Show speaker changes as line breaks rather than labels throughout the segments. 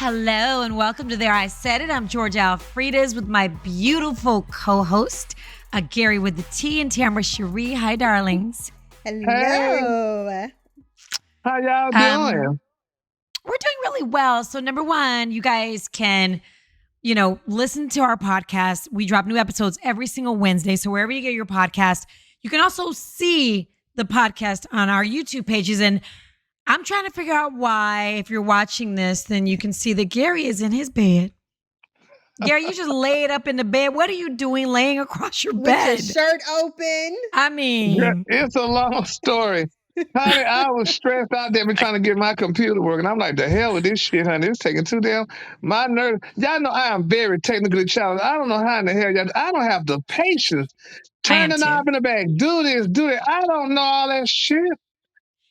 Hello and welcome to There I Said It. I'm Georgia Alfredas with my beautiful co-host, Gary with the T and Tamara Cherie. Hi, darlings.
Hello.
Hey, how y'all doing?
We're doing really well. So number one, you guys can, listen to our podcast. We drop new episodes every single Wednesday. So wherever you get your podcast, you can also see the podcast on our YouTube pages. And I'm trying to figure out why, if you're watching this, then you can see that Gary is in his bed. Gary, you just laid up in the bed. What are you doing laying across your bed?
With your shirt open.
I mean.
Yeah, it's a long story. Honey, I was stressed out there trying to get my computer working. I'm like, the hell with this shit, honey. It's taking too damn. My nerves. Y'all know I am very technically challenged. I don't know how in the hell I don't have the patience. Turn the knob in the back. Do this, do that. I don't know all that shit.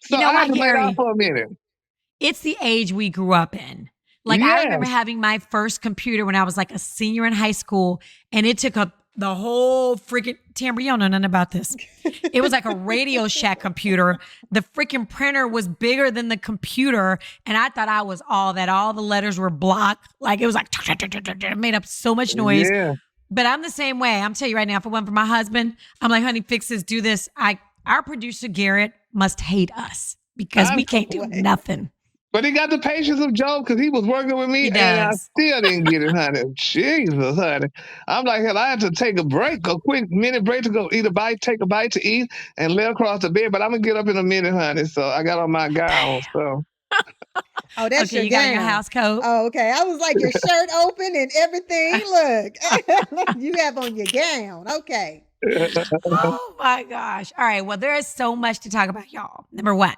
So I had to lay off for a minute.
It's the age we grew up in. Like, yes. I remember having my first computer when I was like a senior in high school, and it took up the whole freaking, Tamara, you don't know nothing about this. It was like a Radio Shack computer. The freaking printer was bigger than the computer, and I thought I was all that. All the letters were blocked. Like, it was like, it made up so much noise. Yeah. But I'm the same way. I'm telling you right now, if it wasn't for my husband, I'm like, honey, fix this, do this. Our producer, Garrett, must hate us because we can't do nothing.
But he got the patience of Job because he was working with me and I still didn't get it, honey. Jesus, honey. I'm like, hell, I had to take a quick minute break to go eat a bite, take a bite to eat, and lay across the bed. But I'm going to get up in a minute, honey. So I got on my gown, so.
Oh, that's
okay,
your
you
gown.
got your house coat.
Oh, okay. I was like, your shirt open and everything. Look, you have on your gown. Okay.
Oh my gosh. All right. Well, there is so much to talk about, y'all. Number one.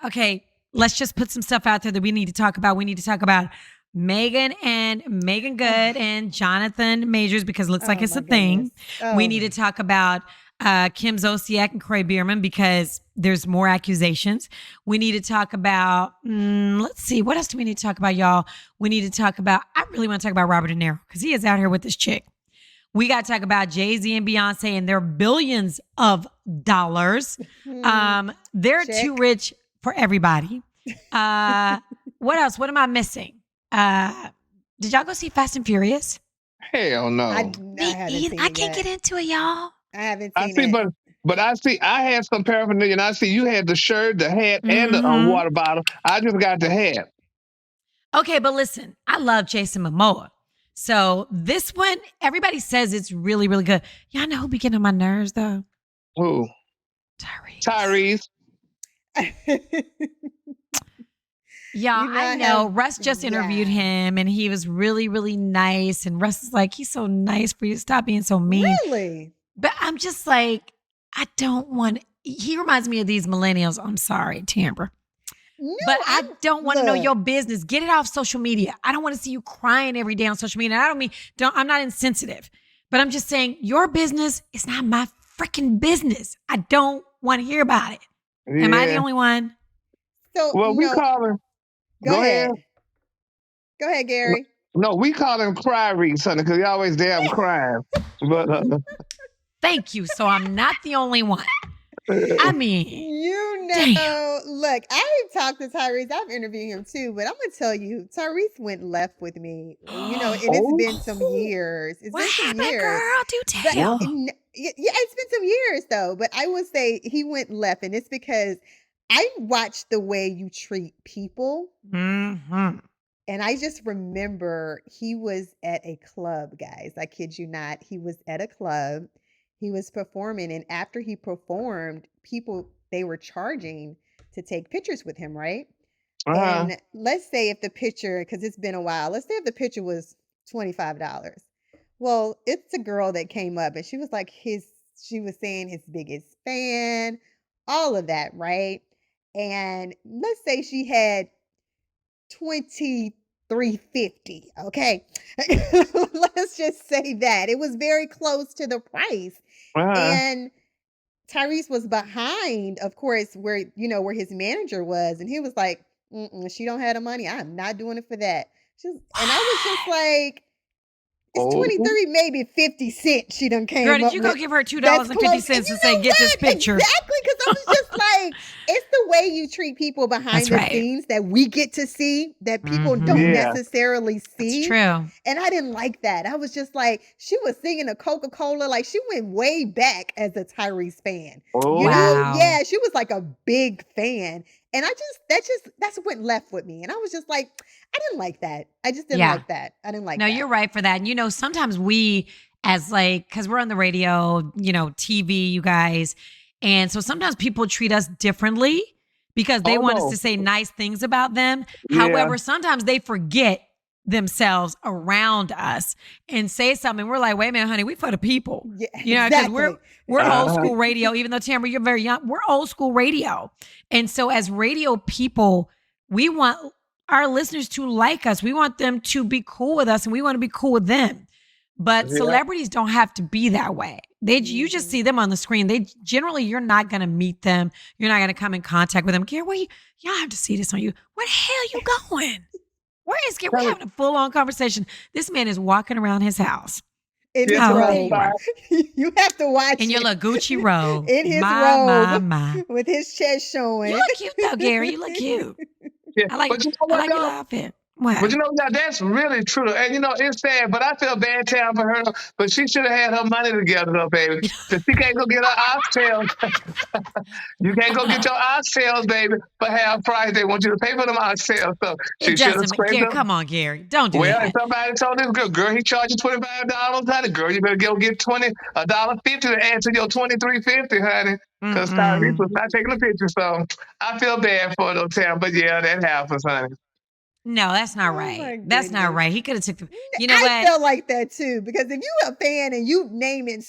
Okay, let's just put some stuff out there that we need to talk about. We need to talk about Megan Good and Jonathan Majors because it looks like it's a thing. We need to talk about Kim Zolciak and Corey Bierman because there's more accusations. We need to talk about, let's see, what else do we need to talk about, y'all? We need to talk about, I really want to talk about Robert De Niro because he is out here with this chick. We got to talk about Jay-Z and Beyonce and their billions of dollars. They're too rich for everybody. What else? What am I missing? Did y'all go see Fast and Furious?
Hell no.
I
can't get into it, y'all.
I haven't seen it.
But I see, I had some paraphernalia, and I see you had the shirt, the hat, and the water bottle. I just got the hat.
Okay, but listen, I love Jason Momoa. So this one, everybody says it's really, really good. Y'all know who be getting on my nerves, though?
Who? Tyrese.
Yeah, I know. Russ just interviewed him, and he was really, really nice. And Russ is like, he's so nice for you to stop being so mean.
Really?
But I'm just like, I don't want, he reminds me of these millennials. I'm sorry, Tamara. No, but I don't want to know your business. Get it off social media. I don't want to see you crying every day on social media. I'm not insensitive, but I'm just saying your business is not my freaking business. I don't want to hear about it. Yeah. Am I the only one?
So,
we call him.
Go ahead. Go ahead, Gary.
No, we call him Cry Reese, honey, because he always damn crying. But
thank you. So I'm not the only one. I mean,
look, I've talked to Tyrese. I've interviewed him too, but I'm going to tell you, Tyrese went left with me. It's been some years.
What happened, girl? Do tell.
It's been some years though, but I would say he went left, and it's because I watched the way you treat people.
Mm-hmm.
And I just remember he was at a club, guys. I kid you not. He was at a club. He was performing, and after he performed, they were charging to take pictures with him, right? And let's say if the picture, because it's been a while, let's say if the picture was $25. Well, it's a girl that came up, and she was like she was saying his biggest fan, all of that, right? And let's say she had $23.50. Okay, let's just say that it was very close to the price. And Tyrese was behind, of course, where his manager was, and he was like, she don't have the money. I'm not doing it for that. And I was just like, It's
Oh,
23, maybe 50 cents she done came
Girl, did
up
you go
with.
give her
That's
$2.50
close. And
to
you
say,
know
get this
what?
picture?
Exactly, because I was just like, it's the way you treat people behind
That's
the
right.
scenes that we get to see that people don't
Mhm.
yeah.
necessarily
That's
see.
true.
And I didn't like that. I was just like, she was singing a Coca-Cola. Like she went way back as a Tyrese fan.
Oh,
You know?
Wow.
Yeah, she was like a big fan. And that's what left with me. And I was just like, I didn't like that. I just didn't
Yeah.
like that. I didn't like
No,
that.
you're right for that. And sometimes we, as because we're on the radio, TV, you guys. And so sometimes people treat us differently because they
oh
want us
no.
to say nice things about them.
Yeah.
However, sometimes they forget themselves around us and say something. We're like, wait a minute, honey, we for the people.
Yeah,
Because
exactly.
we're old
Uh-huh.
school radio, even though Tamara, you're very young, we're old school radio. And so as radio people, we want our listeners to like us. We want them to be cool with us and we want to be cool with them. But
Yeah.
celebrities don't have to be that way. You just see them on the screen. You're not going to meet them. You're not going to come in contact with them. Gary, y'all have to see this on you. Where the hell you going? Where is Gary? We're having a full-on conversation. This man is walking around his house.
In his
Yes,
Oh,
right.
there you
robe.
are.
You have to watch
In your
it.
little Gucci robe.
In his
my,
robe.
my.
With his chest showing.
You look cute though, Gary. You look cute.
Yeah.
I like
But you know
I
what,
like your
though?
outfit. What?
But that's really true. And it's sad, but I feel bad town for her. But she should have had her money together, though, baby. Because she can't go get her oxtails. You can't go get your oxtails, baby, for half price. They want you to pay for them oxtails. So she
It
should have
doesn't
scraped
Gary,
them.
come on, Gary. Don't do
Well, and
that.
somebody told this girl, he charges $25, honey. Girl, you better go get $1.50 to add to your $23.50, honey. Because Tyrese was not taking a picture. So I feel bad for those town. But yeah, that happens, honey.
No, that's not
Oh
right.
my
That's not
goodness.
right. He could have took the. You know
I
what?
felt like that too, because if you a fan and you naming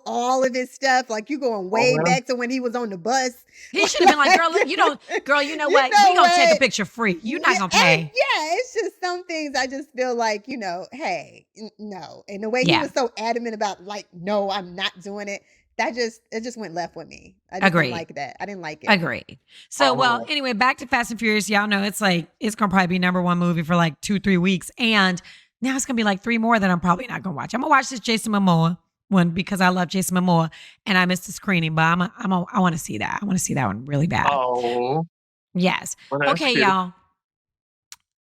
all of his stuff, like you going way
well.
back to when he was on the bus.
He should have been like, girl, you know
You
what?
know
We gonna take a
what?
picture free. You're not
Yeah,
gonna pay.
and yeah, it's just some things I just feel like, hey, no. And the way he
Yeah.
was so adamant about like, no, I'm not doing it. It just went left with me. I just
Agreed.
didn't like that. I didn't like it.
Agreed. So, well, anyway, back to Fast and Furious. Y'all know it's gonna probably be number one movie for like 2-3 weeks. And now it's gonna be like 3 more that I'm probably not gonna watch. I'm gonna watch this Jason Momoa one because I love Jason Momoa and I missed the screening, but I want to see that. I want to see that one really bad.
Oh.
Yes.
Well, that's
Okay,
cute.
y'all.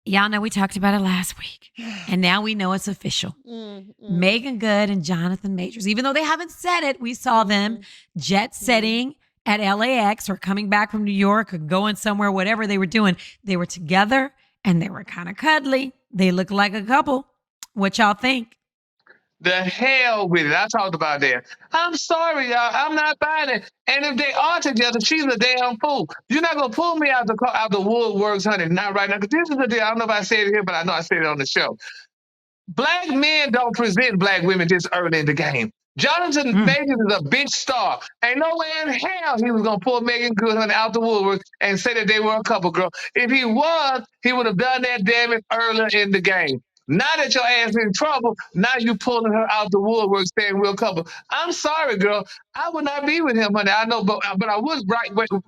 Y'all know we talked about it last week. And now we know it's official. Megan Good and Jonathan Majors. Even though they haven't said it, we saw them jet setting at LAX or coming back from New York or going somewhere, whatever they were doing. They were together and they were kind of cuddly. They look like a couple. What y'all think?
The hell with it. I talked about that. I'm sorry, y'all. I'm not buying it. And if they are together, she's a damn fool. You're not gonna pull me out the woodworks, honey. Not right now. Because this is the deal. I don't know if I said it here, but I know I said it on the show. Black men don't present black women this early in the game. Jonathan Majors is a big star. Ain't no way in hell he was gonna pull Megan Good honey, out the woodwork and say that they were a couple, girl. If he was, he would have done that damn it earlier in the game. Now that your ass in trouble, now you pulling her out the woodwork saying we're a couple. I'm sorry, girl. I would not be with him, honey. I know, but I was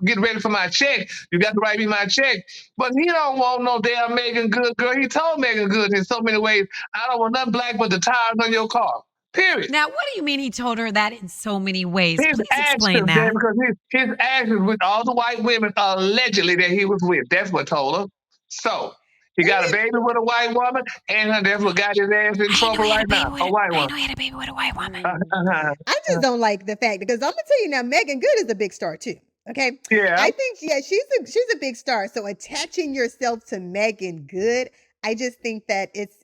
getting ready for my check. You got to write me my check. But he don't want no damn Megan Good, girl. He told Megan Good in so many ways, I don't want nothing black but the tires on your car. Period.
Now, what do you mean he told her that in so many ways?
His
Please
actions,
explain that.
because his actions with all the white women allegedly that he was with. That's what told her. So he got a baby with a white woman, and that's what got his ass in trouble right now. A white woman.
I know he had a baby with a white woman.
I just don't like the fact because I'm gonna tell you now, Megan Good is a big star too. Okay.
Yeah.
I think she's a big star. So attaching yourself to Megan Good, I just think that it's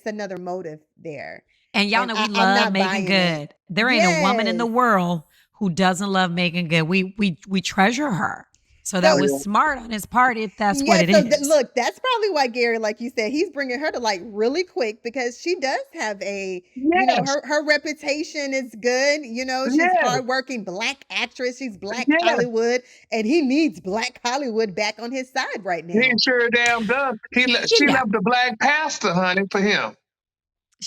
another motive there.
And y'all
And
know we
I'm
love
not
Megan
buying
Good.
it.
There ain't a woman in the
Yes.
world who doesn't love Megan Good. We treasure her. So that
So-
was smart on his part if that's
Yeah,
what it
so
is.
look, that's probably why Gary, like you said, he's bringing her to light really quick because she does have
Yes.
her reputation is good. She's
Yes.
hardworking black actress. She's black
Yes.
Hollywood, and he needs black Hollywood back on his side right now.
He sure damn does. She
know.
left the black pastor, honey, for him.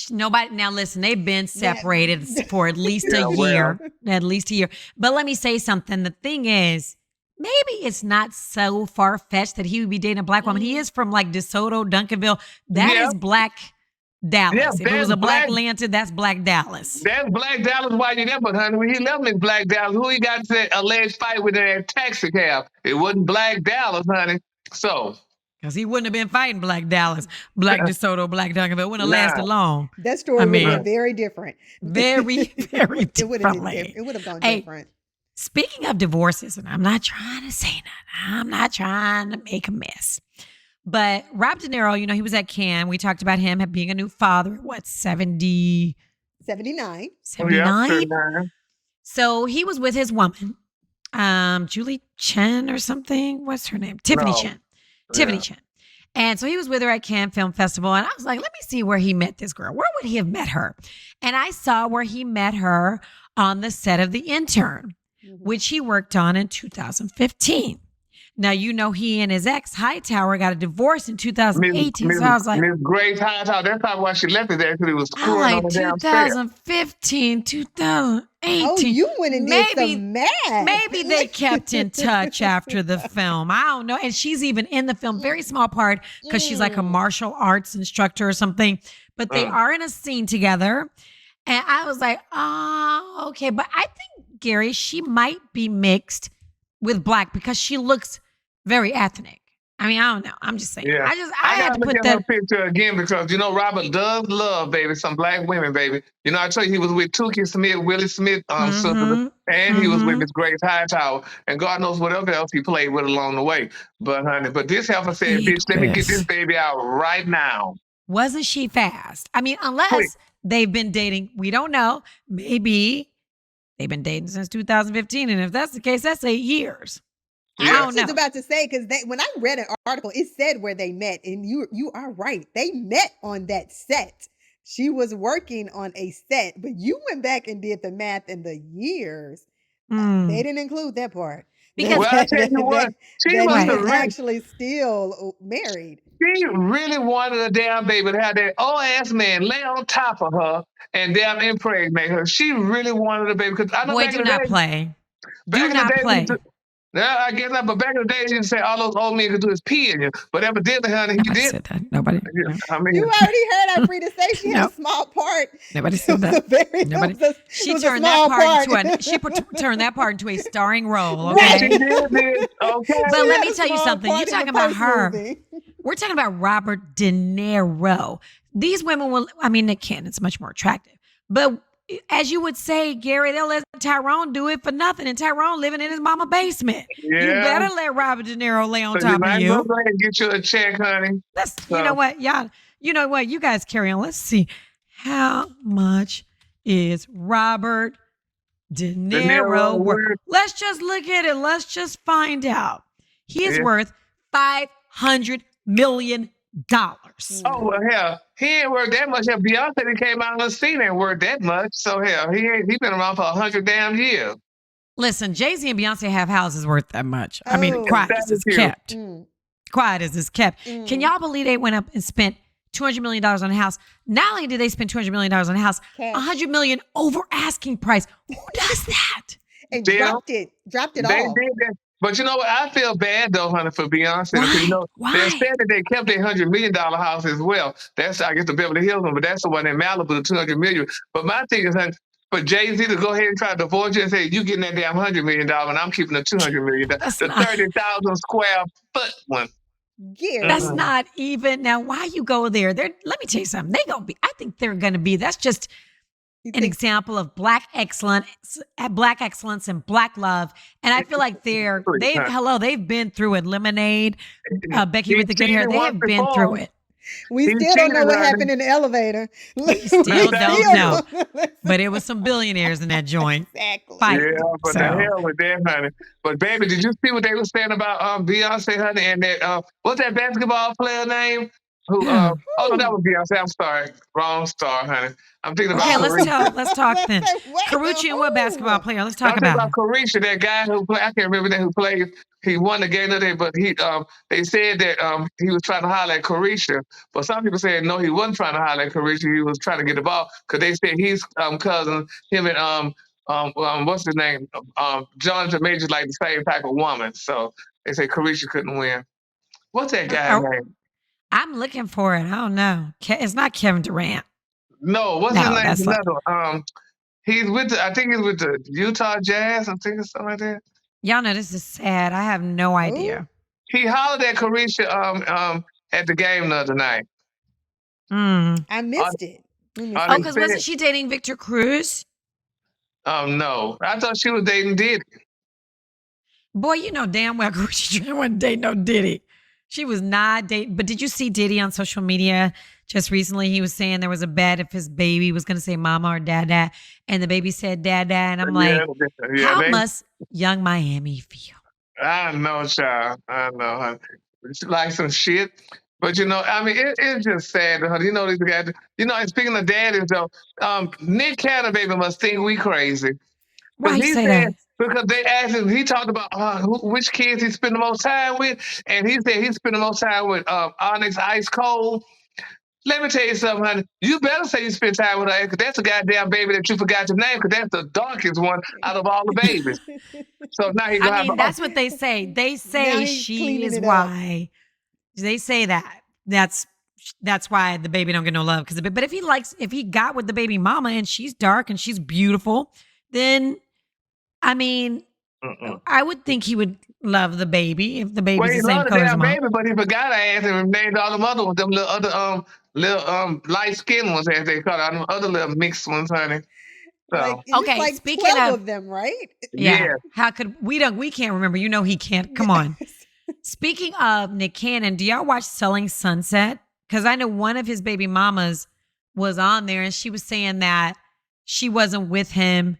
Nobody now listen, they've been separated for at least
Yeah,
a year. At least a year. But let me say something. The thing is, maybe it's not so far-fetched that he would be dating a black woman. He is from like DeSoto, Duncanville. That
Yeah.
is black Dallas. If it was
that's
a Black
Black.
Lantern, that's Black Dallas.
That's Black Dallas. Why you there? But honey, when he left me, Black Dallas. Who he got that alleged fight with in that taxi cab? It wasn't Black Dallas, honey. So
Because he wouldn't have been fighting Black Dallas, Black DeSoto, Black Duncanville. It wouldn't have lasted long.
That story
I
would have
mean,
been very different.
Very, very
It would have been
differently.
it would have gone
Hey,
different.
speaking of divorces, and I'm not trying to say nothing, I'm not trying to make a mess. But Rob De Niro, you know, he was at Cannes. We talked about him being a new father at what, 70,
79.
79?
39.
So he was with his woman, Julie Chen or something. What's her name? Tiffany
No.
Chen. Tiffany Chen. And so he was with her at Cannes Film Festival. And I was like, let me see where he met this girl. Where would he have met her? And I saw where he met her on the set of The Intern, which he worked on in 2015. Now, you know, he and his ex, Hightower, got a divorce in 2018. So I was like,
Miss Grace Hightower. That's probably why she left his ass, because he was
I'm
screwing on
like
the damn stair.
2015, 2018.
Oh, you went and did some math.
Maybe they kept in touch after the film. I don't know. And she's even in the film, very small part, because she's like a martial arts instructor or something. But they are in a scene together. And I was like, oh, okay. But I think, Gary, she might be mixed with Black because she looks very ethnic. I mean, I don't know. I'm just saying.
Yeah.
I had
gotta
to
look
put
at
that.
her picture again, because you know Robert does love, baby, some Black women, baby. You know, I tell you, he was with Tukey Smith, Willie Smith, sister, and he was with Miss Grace Hightower, and God knows whatever else he played with along the way. But honey, this heifer said, "Bitch, let me get this baby out right now."
Wasn't she fast? I mean,
Quick.
unless they've been dating, we don't know. Maybe they've been dating since 2015, and if that's the case, that's 8 years. I
I
don't
was
know.
just about to say, because when I read an article, it said where they met, and you are right. They met on that set. She was working on a set, but you went back and did the math in the years. They didn't include that part.
Because
Well, I tell you what, she
that
was
he
the
was
real.
actually still married.
She really wanted a damn baby to have that old ass man lay on top of her and damn impregnate her. She really wanted a baby, because I know
boy,
back
do
in the
not
day,
play.
back
Do
in the
not
day,
play.
yeah, I guess not. But back in the day, you didn't say all those old men could do is pee in you. But evidently, honey, he
Nobody
did.
said that. Nobody. No.
I mean,
You already heard Frida say she had
No.
a small part.
Nobody
It
said
was
that.
a very,
Nobody.
it was a,
She
it was a
turned that
small
part
part.
turned that part into a starring role.
Right.
she
Okay.
did this. Okay.
But
She
let
had
me
a
tell you
small
something.
part
You're
in the
talking about
first
her.
movie.
We're talking about Robert De Niro. These women will, I mean, Nick Cannon's much more attractive. But as you would say, Gary, they'll let Tyrone do it for nothing. And Tyrone living in his mama basement.
Yeah.
You better let Robert De Niro lay on
So you
top
might
of
as well
you.
go ahead and get you a check, honey.
Let's,
So-
you know what, y'all, you know what, you guys carry on. Let's see. How much is Robert De Niro worth?
worth-
Let's just look at it. Let's just find out. He is
Yeah.
worth $500 million.
Oh, well, hell, he ain't worth that much. Hell, Beyonce that came out on the scene ain't worth that much. So, hell, he been around for 100 damn years.
Listen, Jay-Z and Beyonce have houses worth that much. I mean,
Oh.
quiet as it's
Thank you.
kept.
Mm,
Quiet as it's kept.
mm.
Can y'all believe they went up and spent $200 million on a house? Not only did they spend $200 million on a house,
Cash.
$100 million over asking price. Who does that?
And
They
dropped it
They
all.
did that. But you know what? I feel bad, though, honey, for Beyonce.
Why?
Because, you know,
Why?
they said that they kept their $100 million house as well. That's, I guess, the Beverly Hills one, but that's the one in Malibu, the $200 million. But my thing is, honey, for Jay-Z to go ahead and try to divorce you and say, you getting that damn $100 million and I'm keeping the $200 million.
That's
The
not-
30,000 square foot one.
Gary.
That's not even. Now, why you go there? Let me tell you something. I think they're going to be. That's just
You
an
think-
example of black excellence and black love. And I feel like they've been through it. Lemonade, Becky with the good hair. They have been through it.
We
He
still don't know
cheated
what
on
happened
her.
in the elevator. We
still don't know.
know.
But it was some billionaires in that joint.
Exactly.
Fight.
Yeah, but
So-
the hell with that, honey. But baby, did you see what they were saying about Beyonce, honey, and that what's that basketball player name? Who?
Yeah.
Oh no, that was Beyonce. I'm sorry, wrong star, honey. I'm thinking about.
Okay,
Carisha.
let's talk then.
Wait,
Carucci and what basketball
who?
player? Let's
I'm
talk
thinking
about
about Carisha, that guy who played. I can't remember that who played. He won the game today, but they said that he was trying to holler at Carisha. But some people said no, he wasn't trying to holler at Carisha. He was trying to get the ball because they said he's cousin. Him and what's his name? Jonathan Majors like the same type of woman. So they say Carisha couldn't win. What's that guy's name?
I'm looking for it. I don't know. It's not Kevin Durant.
No, what's his
No,
name?
that's like
Another. He's with I think he's with the Utah Jazz. I think it's something like that.
y'all know this is sad. I have no
Who?
idea.
He hollered at Carisha at the game the other night.
Mm.
I missed it. Let me
Oh,
Oh,
they
see.
because
said,
wasn't she dating Victor Cruz?
no, I thought she was dating Diddy.
Boy, you know damn well Carisha wasn't dating no Diddy. She was not dating. But did you see Diddy on social media just recently? He was saying there was a bet if his baby was going to say mama or dada, and the baby said dada. And I'm like, how must Young Miami feel?
I know, child. I know, honey. It's like some shit. But I mean, it's just sad, honey. You know, these guys. And speaking of daddies, though, Nick Cannon, baby, must think we crazy.
Why you
He
say
said
that?
because they asked him, he talked about which kids he spent the most time with, and he said he spent the most time with Onyx Ice Cold. Let me tell you something, honey. You better say you spent time with her, because that's a goddamn baby that you forgot your name, because that's the darkest one out of all the babies. So now he gonna
I mean, that's what they say. They
Now
say
he's
she
cleaning
is
it up.
why. They say that. That's why the baby don't get no love. But if he got with the baby mama and she's dark and she's beautiful, then I mean, I would think he would love the baby if the baby's
Well, he
the same
loved the
color as the
damn
mom.
baby, but he forgot to ask him and named all them other ones, them little light skinned ones, as they call it, them other little mixed ones, honey. So
Like it's
Okay,
like
speaking
12
of-
of them, right?
Yeah. How could we can't remember. You know he can't. Come on. Speaking of Nick Cannon, do y'all watch Selling Sunset? Because I know one of his baby mamas was on there and she was saying that she wasn't with him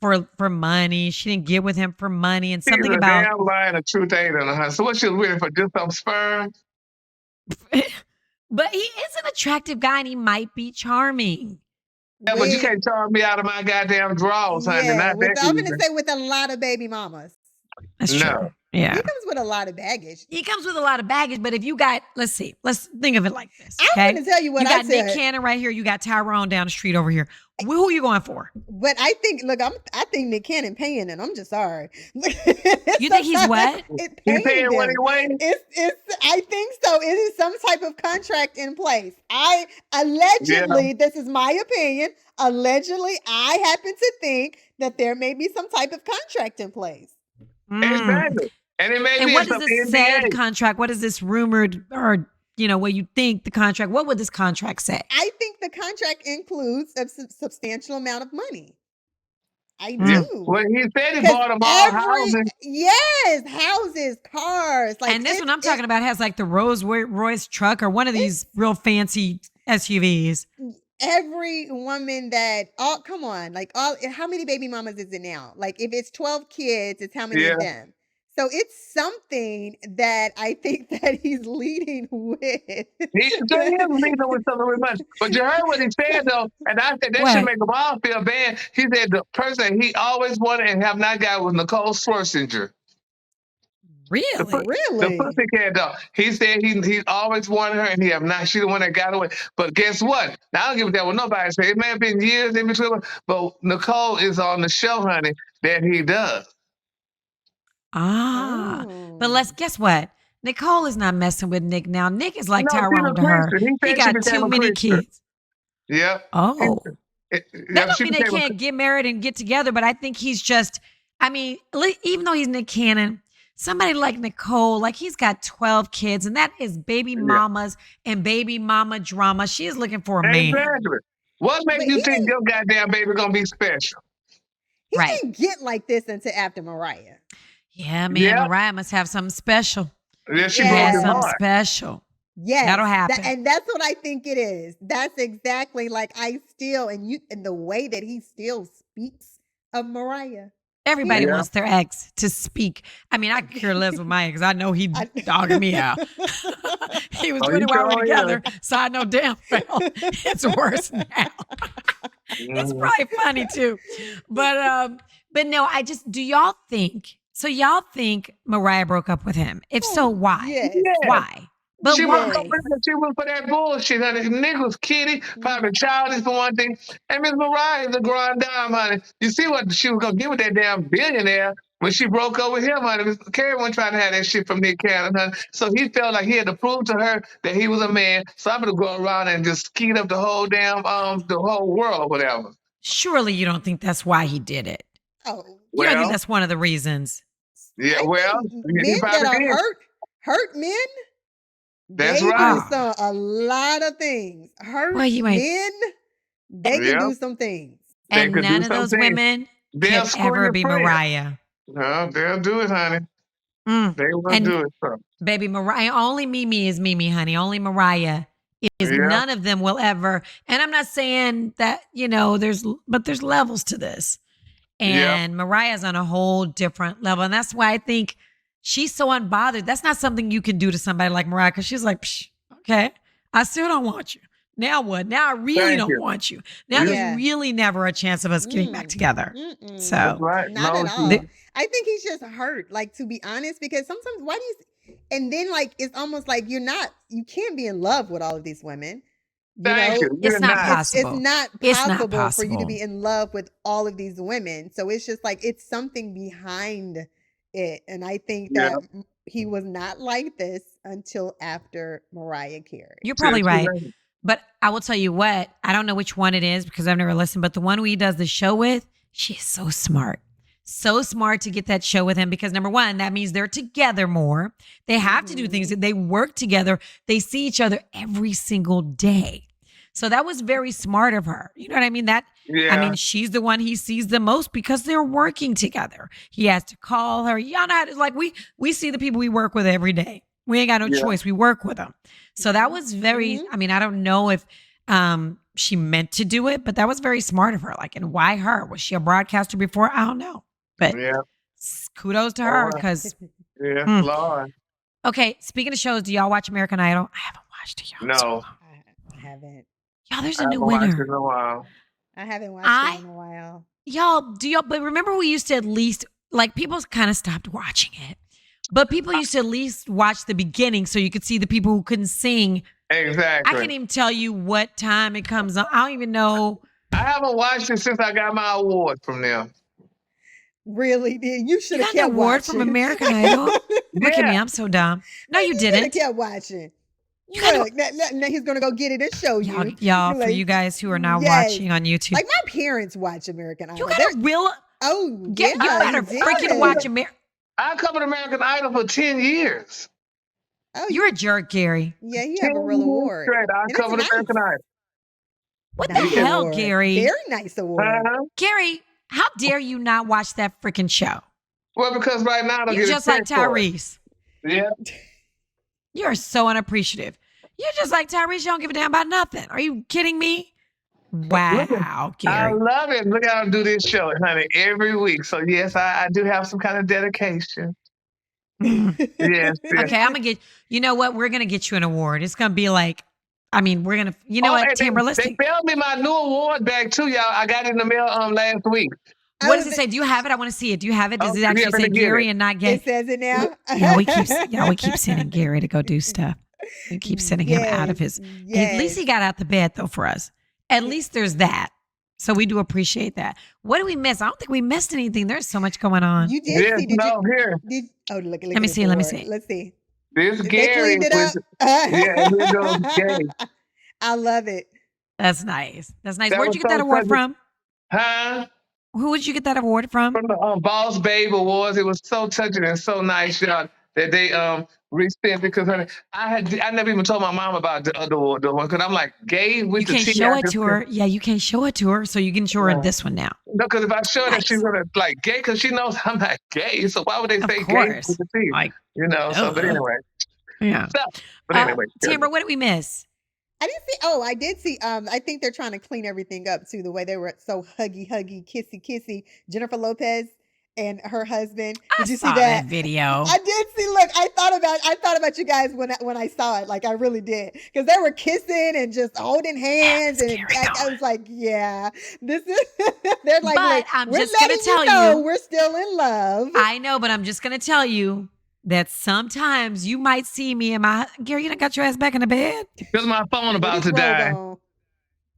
for money. She didn't get with him for money and something
he's a
about
damn lie and a truth ain't in her. So what she was waiting for, just some sperm?
But he is an attractive guy and he might be charming.
Yeah, but you can't charm me out of my goddamn drawers, honey.
Yeah,
Not that
I'm
easy.
gonna say with a lot of baby mamas.
That's
No.
true. Yeah.
He comes with a lot of baggage.
He comes with a lot of baggage, but if you got, let's think of it like this.
I'm
Okay.
gonna tell you what
You
I
got
said.
Nick Cannon right here. You got Tyrone down the street over here. Who are you going for?
But I think, look, I think Nick Cannon paying, and I'm just sorry.
You think he's what?
He paying what he weighs?
I think so. It is some type of contract in place. Allegedly, this is my opinion. Allegedly, I happen to think that there may be some type of contract in place.
Exactly. And it may
And
be
what
some
is this
NBA.
said contract? What is this rumored or what you think the contract? What would this contract say?
I think the contract includes a substantial amount of money. I
Yeah.
do.
Well, he said he
'Cause
bought them all houses.
Yes, houses, cars. Like
And this one I'm talking about has like the Rolls Royce truck or one of these real fancy SUVs.
Every woman come on, like how many baby mamas is it now? Like if it's 12 kids, it's how many of them? So it's something that I think that he's leading with.
He is leading with something with money. But you heard what he said though, and I said that
What?
should make them all feel bad. He said the person he always wanted and have not got was Nicole Scherzinger.
Really?
Really?
The pussycat dog. He said he always wanted her and he have not. She the one that got away. But guess what? Now I don't give a damn what nobody say. It may have been years in between, but Nicole is on the show, honey, that he does.
But guess what? Nicole is not messing with Nick now. Nick is like
No,
Tyrone
she's
to
a
her.
Christian. He
He
said she
got
became
too
a
many
Christian.
kids.
Yeah.
Oh.
Yeah,
That don't
she
mean they
became a-
can't get married and get together, but I think he's just, even though he's Nick Cannon, somebody like Nicole, like he's got 12 kids, and that is baby mamas and baby mama drama. She is looking for a man.
Exactly. What makes
But
you
he
think your goddamn baby gonna be special?
He
Right.
didn't get like this until after Mariah.
Yeah, man,
Yeah.
Mariah must have something special.
Yeah, she
Yeah.
broke
Has
his
something
heart.
special.
Yes,
That'll happen.
and that's what I think it is. That's exactly like and the way that he still speaks of Mariah.
Everybody
Yeah.
wants their ex to speak. I mean, I could care less with my ex. I know he dogging me out. He was
Oh,
doing
you
it while we
sure
were together, so I know damn well it's worse now. It's probably funny too. But no, do y'all think Mariah broke up with him? If so, why?
Yes.
Yeah.
Why? But
She
why?
went for that bullshit, honey. Niggas kitty, probably childish for one thing. And Miss Mariah is a grand dime, honey. You see what she was gonna get with that damn billionaire when she broke up with him, honey, Carrie wasn't trying to have that shit from Nick Cannon, honey. So he felt like he had to prove to her that he was a man. So I'm gonna go around and just skeet up the whole damn the whole world or whatever.
Surely you don't think that's why he did it.
Oh,
You don't think
Well,
that's one of the reasons.
yeah,
I
well,
think
he
men that
probably
are
did.
hurt men,
That's
they
right.
do a lot of things. Hurt
Well, you might.
men, they can
Yeah,
do some things.
they
And
could do
none of those
something.
women
They'll
could
screw
ever
your
be
friend.
Mariah.
No, they'll do it, honey.
Mm.
They will
And
do it. So.
baby, Mariah, only Mimi is Mimi, honey. Only Mariah is.
Yeah,
None of them will ever. And I'm not saying that, but there's levels to this.
yeah.
And Mariah's on a whole different level. And that's why I think she's so unbothered. That's not something you can do to somebody like Mariah, because she's like, psh, okay, I still don't want you. Now what? Now I really
Thank
don't
you.
want you. Now
Yeah.
there's really never a chance of us getting back together.
Mm-mm.
So
That's right.
Not
No,
at
she-
all. I think he's just hurt, like, to be honest, because sometimes why do you, and then like it's almost like you can't be in love with all of these women.
Thank you.
It's
You're
not
not.
possible.
It's not
It's not
possible for you to
possible.
be in love with all of these women. So it's just like it's something behind it. And I think
Yeah.
that he was not like this until after Mariah Carey.
You're probably
Till too
right.
late.
But I will tell you what, I don't know which one it is because I've never listened, but the one who he does the show with, she is so smart. So smart to get that show with him because number one, that means they're together more. They have to do things. They work together. They see each other every single day. So that was very smart of her. You know what I mean?
Yeah.
She's the one he sees the most because they're working together. He has to call her. Y'all know how to, like we see the people we work with every day. We ain't got no
Yeah.
choice. We work with them. So that was very, I mean, I don't know if she meant to do it, but that was very smart of her. Like, and why her? Was she a broadcaster before? I don't know. But
Yeah.
kudos to her
Lord.
because,
Yeah. Lord.
okay, speaking of shows, do y'all watch American Idol? I haven't watched it, y'all.
No.
I haven't.
Y'all, there's
I
a new
haven't watched it
winner.
in a while.
I haven't watched it in a while.
Y'all, but remember we used to at least, like people kind of stopped watching it. But people used to at least watch the beginning so you could see the people who couldn't sing.
Exactly.
I can't even tell you what time it comes on. I don't even know.
I haven't watched it since I got my award from them.
Really? You should
You
have
got an
kept
award
watching.
from American Idol? Look at me,
Yeah.
I'm so dumb. No, you
should
didn't.
have kept watching.
You got
Look, now he's gonna go get it and show you.
Y'all,
You're
for
like,
you guys who are now
yes.
watching on YouTube,
Like my parents watch American Idol.
you got a real.
Oh,
Yeah,
yeah,
you better
you
freaking
did.
watch American.
I covered American Idol for 10 years.
Oh,
You're a jerk, Gary.
yeah, you
10
have a real
years
award.
straight, I
And it's
covered
nice.
American Idol.
What the
Nice
hell,
award.
Gary?
Very nice award.
Uh-huh.
Gary, how dare you not watch that freaking show?
Well, because right now I don't
You're
get
just
a
like
check for it.
Tyrese.
Yeah.
You're so unappreciative. You're just like Tyrese. You don't give a damn about nothing. Are you kidding me? Wow,
I
Gary.
love it. Look how I do this show, honey, every week. So yes, I do have some kind of dedication.
Mm.
Yes. yes.
Okay, I'm gonna get. You know what? We're gonna get you an award. It's gonna be like. I mean, we're gonna. You know what,
and
Timber?
they mailed me my new award back too, y'all. I got it in the mail last week.
What does it say? Do you have it? I want to see it. Do you have it? Does
Oh,
it
yeah,
actually
let
say
me get
Gary
it.
and not
It
Gary?
says it now.
We keep sending Gary to go do stuff. We keep sending him out of his. At least he got out the bed though for us. At least there's that. So we do appreciate that. What did we miss? I don't think we missed anything. There's so much going on.
You did
Yes,
see? Did
no,
you?
here.
Look.
Let me
at
see,
the
let me
award.
see.
Let's see.
This
They
Gary
cleaned it
was,
up.
yeah, here goes Gary.
I love it.
That's nice. That's nice.
That
Where'd
was
you get that
so
award
funny.
from?
Huh?
Who would you get that award from?
From the Boss Babe Awards. It was so touching and so nice, y'all, that they resent because honey, I never even told my mom about the other award because I'm like gay with
You
the
can't
T.
show
I
it
just
to her. Yeah, you can't show it to her, so you can show her
Yeah.
this one now.
No, because if I show her that, she's
Nice.
gonna like gay because she knows I'm not gay. So why would they
Of
say gay
course.
with the T?
Like,
You know. So, but
ugh.
anyway.
yeah.
So, but anyway.
Timber, what did we miss?
I didn't see. Oh, I did see. I think they're trying to clean everything up too. The way they were so huggy, kissy. Jennifer Lopez and her husband.
I
Did you
saw
see that?
video.
I did see. Look, I thought about you guys when I saw it. Like I really did, because they were kissing and just holding hands, and
scary
I was like, yeah, this is. They're like,
But
look,
I'm
we're
just gonna
letting
tell
know
you-
we're still in love.
I know, but I'm just gonna tell you that sometimes you might see me in my Gary. You done got your ass back in the bed.
Because my phone about to
Robe
die.
on.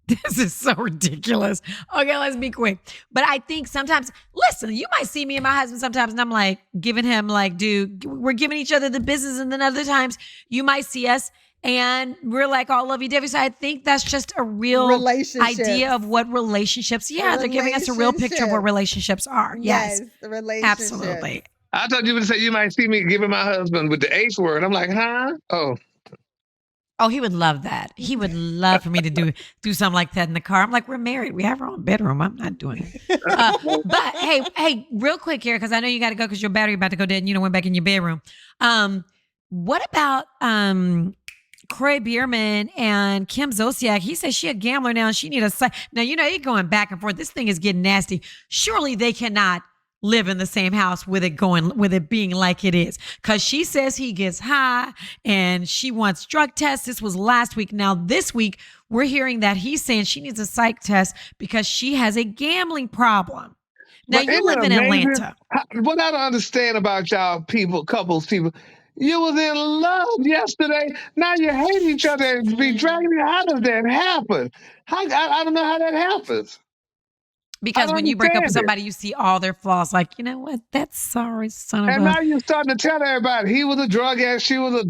This is so ridiculous. Okay, let's be quick. But I think sometimes, listen, you might see me and my husband sometimes, and I'm like giving him like, dude, we're giving each other the business. And then other times you might see us and we're like all lovey-dovey. So I think that's just a real idea of what relationships, they're giving us a real picture of what relationships are. Yes,
the relationship.
absolutely.
I thought you would say you might see me giving my husband with the H word. I'm like, huh?
Oh, he would love that. He would love for me to do something like that in the car. I'm like, we're married. We have our own bedroom. I'm not doing it. But hey, real quick here, because I know you got to go because your battery about to go dead and you went back in your bedroom. What about Corey Bierman and Kim Zolciak? He says she a gambler now and she need a site. Now, you're going back and forth. This thing is getting nasty. Surely they cannot live in the same house with it being like it is. Because she says he gets high and she wants drug tests. This was last week. Now, this week, we're hearing that he's saying she needs a psych test because she has a gambling problem. Now, you live in Atlanta.
What I don't understand about y'all couples people, you was in love yesterday. Now you hate each other and be dragging it. How does that happen? I don't know how that happens.
Because when you break up with somebody, you see all their flaws. Like, you know what? That's sorry, son of a...
And now you're starting to tell everybody he was a drug addict, she was a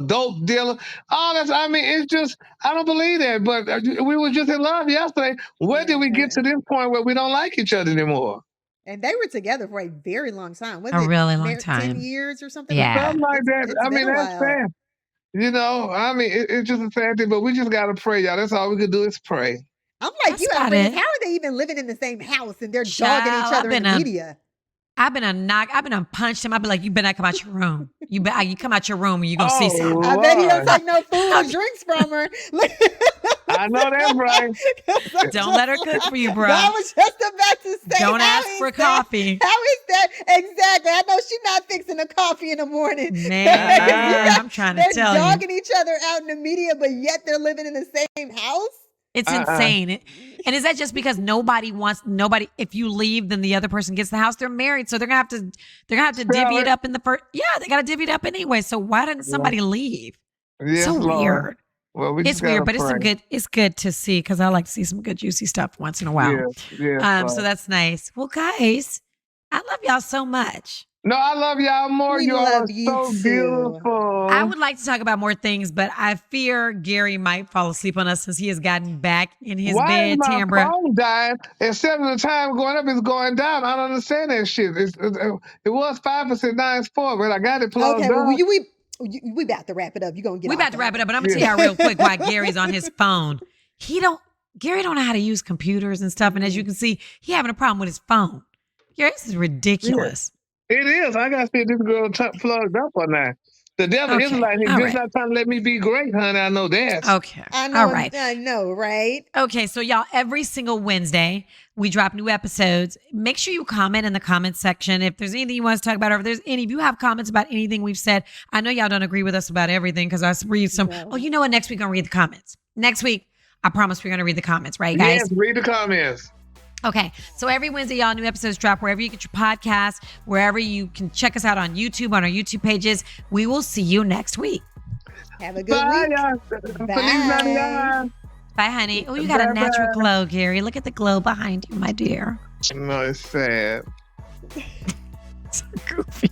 dope dealer. All that. I mean, it's just, I don't believe that. But we were just in love yesterday. Where did we get to this point where we don't like each other anymore?
And they were together for a very long time. Was
a
it
really long time.
10 years or something?
Yeah.
Something like that. I mean, that's sad. I mean, it's just a sad thing. But we just got to pray, y'all. That's all we could do is pray.
I'm like, you have friends. How are they even living in the same house and they're dogging each other in the media?
I've been punched him. I've been like, you better not come out your room. You come out your room and you're going to see something.
I bet he don't take no food or drinks from her.
I know that's right.
Don't let her cook for you, bro.
I was just about to say.
Don't ask for coffee.
How is that? Exactly. I know she's not fixing a coffee in the morning.
Man, I'm trying to tell you.
They're dogging each other out in the media, but yet they're living in the same house?
It's insane. And is that just because nobody, if you leave, then the other person gets the house? They're married. So they're going to have to divvy it up in the first. Yeah, they got to divvy it up anyway. So why didn't somebody leave?
Yes,
so
Lord.
Weird.
Well,
it's weird, but it's good to see because I like to see some good juicy stuff once in a while.
Yes,
so that's nice. Well, guys, I love y'all so much.
No, I love y'all more. You are so beautiful.
I would like to talk about more things, but I fear Gary might fall asleep on us since he has gotten back in his bed.
Why is my
Tambra
phone dying? Instead of the time going up, it's going down. I don't understand that shit. It was 5%, now it's 4%, but I got it plugged up.
Well, we about to wrap it up. You're going to get
We about to wrap it up, but I'm going to tell y'all real quick why Gary's on his phone. Gary don't know how to use computers and stuff, and as you can see, he having a problem with his phone. Gary, this is ridiculous.
Yeah. It is. I got to see this girl plugged up or not. The devil is like, he's just not trying to let me be great, honey. I know that.
Okay.
I know, all right. I know, right?
Okay, so y'all, every single Wednesday, we drop new episodes. Make sure you comment in the comments section. If there's anything you want us to talk about, or if there's any of you have comments about anything we've said, I know y'all don't agree with us about everything because I read some. No. Oh, you know what? Next week, I'm going to read the comments. Next week, I promise we're going to read the comments, right, guys?
Yes, read the comments.
Okay, so every Wednesday, y'all, new episodes drop wherever you get your podcast, wherever you can check us out on YouTube, on our YouTube pages. We will see you next week.
Have a good week.
Bye. Bye, honey. Oh, you got a natural glow, Gary. Look at the glow behind you, my dear.
No, it's sad.
So goofy.